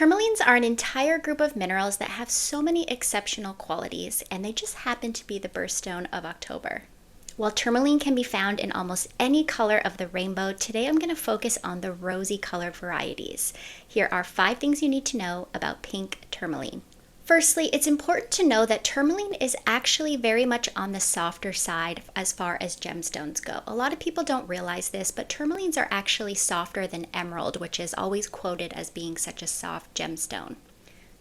Tourmalines are an entire group of minerals that have so many exceptional qualities, and they just happen to be the birthstone of October. While tourmaline can be found in almost any color of the rainbow, today I'm going to focus on the rosy colored varieties. Here are 5 things you need to know about pink tourmaline. Firstly, it's important to know that tourmaline is actually very much on the softer side as far as gemstones go. A lot of people don't realize this, but tourmalines are actually softer than emerald, which is always quoted as being such a soft gemstone.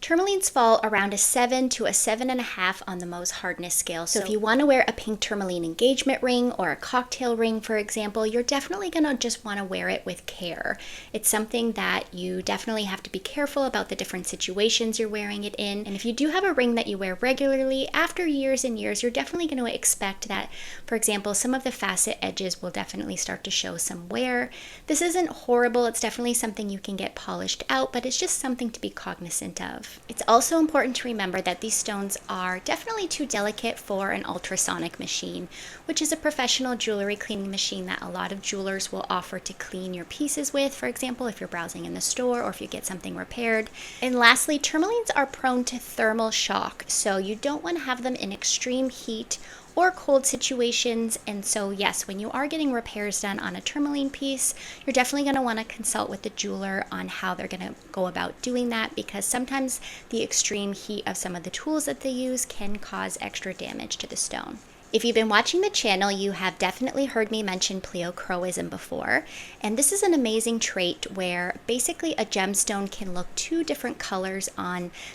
Tourmalines fall around a 7 to a 7.5 on the Mohs hardness scale. So if you want to wear a pink tourmaline engagement ring or a cocktail ring, for example, you're definitely going to just want to wear it with care. It's something that you definitely have to be careful about the different situations you're wearing it in. And if you do have a ring that you wear regularly, after years and years, you're definitely going to expect that, for example, some of the facet edges will definitely start to show some wear. This isn't horrible. It's definitely something you can get polished out, but it's just something to be cognizant of. It's also important to remember that these stones are definitely too delicate for an ultrasonic machine, which is a professional jewelry cleaning machine that a lot of jewelers will offer to clean your pieces with, for example, if you're browsing in the store or if you get something repaired. And lastly, tourmalines are prone to thermal shock, so you don't want to have them in extreme heat or cold situations. And so yes, when you are getting repairs done on a tourmaline piece, you're definitely going to want to consult with the jeweler on how they're going to go about doing that, because sometimes the extreme heat of some of the tools that they use can cause extra damage to the stone. If you've been watching the channel, you have definitely heard me mention pleochroism before, and this is an amazing trait where basically a gemstone can look 2 different colors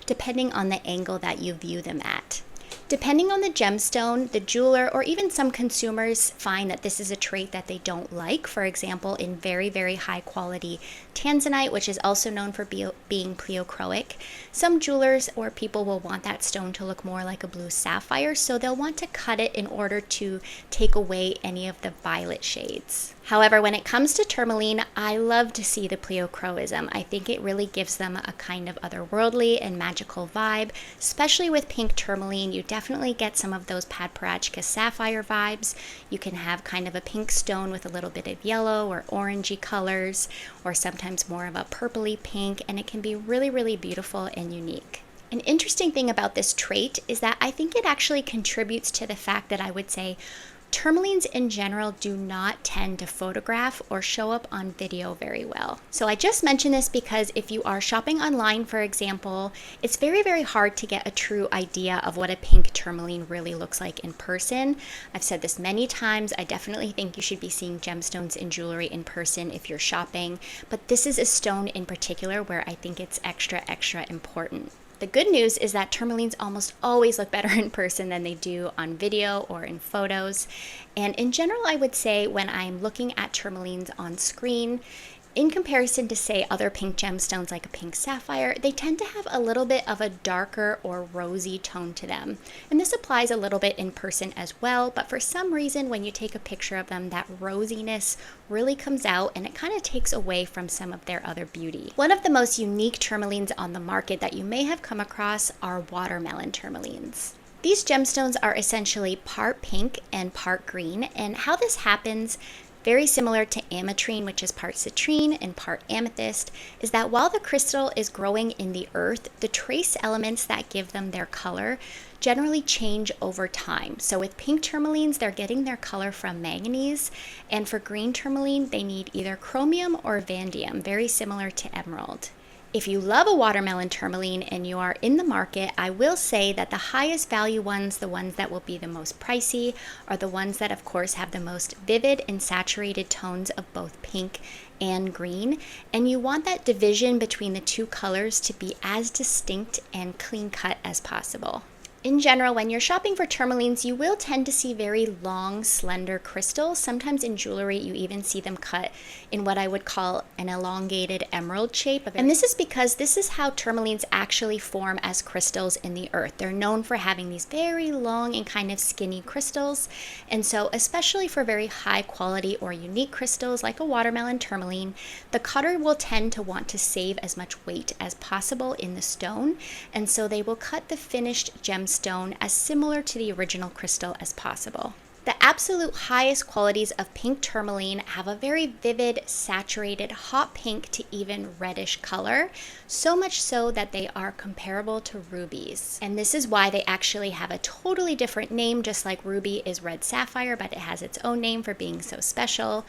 depending on the angle that you view them at. Depending on the gemstone, the jeweler or even some consumers find that this is a trait that they don't like. For example, in very, very high quality tanzanite, which is also known for being pleochroic, some jewelers or people will want that stone to look more like a blue sapphire, so they'll want to cut it in order to take away any of the violet shades. However, when it comes to tourmaline, I love to see the pleochroism. I think it really gives them a kind of otherworldly and magical vibe. Especially with pink tourmaline, you definitely get some of those Padparachka sapphire vibes. You can have kind of a pink stone with a little bit of yellow or orangey colors, or sometimes more of a purpley pink, and it can be really, really beautiful and unique. An interesting thing about this trait is that I think it actually contributes to the fact that I would say tourmalines in general do not tend to photograph or show up on video very well. So I just mentioned this because if you are shopping online, for example, it's very, very hard to get a true idea of what a pink tourmaline really looks like in person. I've said this many times. I definitely think you should be seeing gemstones in jewelry in person if you're shopping, but this is a stone in particular where I think it's extra, extra important. The good news is that tourmalines almost always look better in person than they do on video or in photos. And in general, I would say when I'm looking at tourmalines on screen, in comparison to, say, other pink gemstones like a pink sapphire, they tend to have a little bit of a darker or rosy tone to them. And this applies a little bit in person as well, but for some reason, when you take a picture of them, that rosiness really comes out and it kind of takes away from some of their other beauty. One of the most unique tourmalines on the market that you may have come across are watermelon tourmalines. These gemstones are essentially part pink and part green, and how this happens, very similar to ametrine, which is part citrine and part amethyst, is that while the crystal is growing in the earth, the trace elements that give them their color generally change over time. So with pink tourmalines, they're getting their color from manganese, and for green tourmaline, they need either chromium or vanadium, very similar to emerald. If you love a watermelon tourmaline and you are in the market, I will say that the highest value ones, the ones that will be the most pricey, are the ones that of course have the most vivid and saturated tones of both pink and green. And you want that division between the 2 colors to be as distinct and clean cut as possible. In general, when you're shopping for tourmalines, you will tend to see very long, slender crystals. Sometimes in jewelry, you even see them cut in what I would call an elongated emerald shape. And this is because this is how tourmalines actually form as crystals in the earth. They're known for having these very long and kind of skinny crystals. And so especially for very high quality or unique crystals like a watermelon tourmaline, the cutter will tend to want to save as much weight as possible in the stone. And so they will cut the finished gemstone as similar to the original crystal as possible. The absolute highest qualities of pink tourmaline have a very vivid, saturated, hot pink to even reddish color, so much so that they are comparable to rubies. And this is why they actually have a totally different name, just like ruby is red sapphire, but it has its own name for being so special.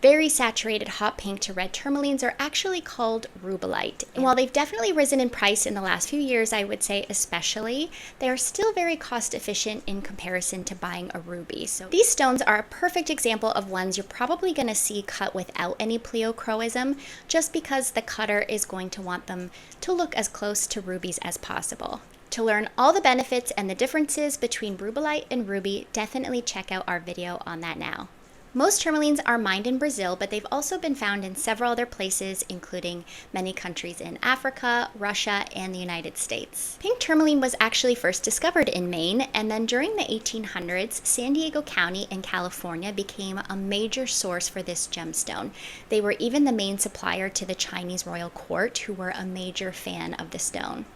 Very saturated hot pink to red tourmalines are actually called Rubellite. And while they've definitely risen in price in the last few years, I would say especially, they are still very cost efficient in comparison to buying a ruby. So these stones are a perfect example of ones you're probably going to see cut without any pleochroism, just because the cutter is going to want them to look as close to rubies as possible. To learn all the benefits and the differences between Rubellite and ruby, definitely check out our video on that now. Most tourmalines are mined in Brazil, but they've also been found in several other places, including many countries in Africa, Russia, and the United States. Pink tourmaline was actually first discovered in Maine, and then during the 1800s, San Diego County in California became a major source for this gemstone. They were even the main supplier to the Chinese royal court, who were a major fan of the stone.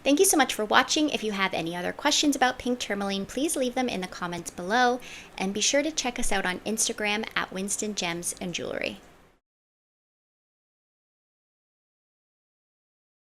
Thank you so much for watching. If you have any other questions about pink tourmaline, please leave them in the comments below, and be sure to check us out on Instagram at Winston Gems and Jewelry.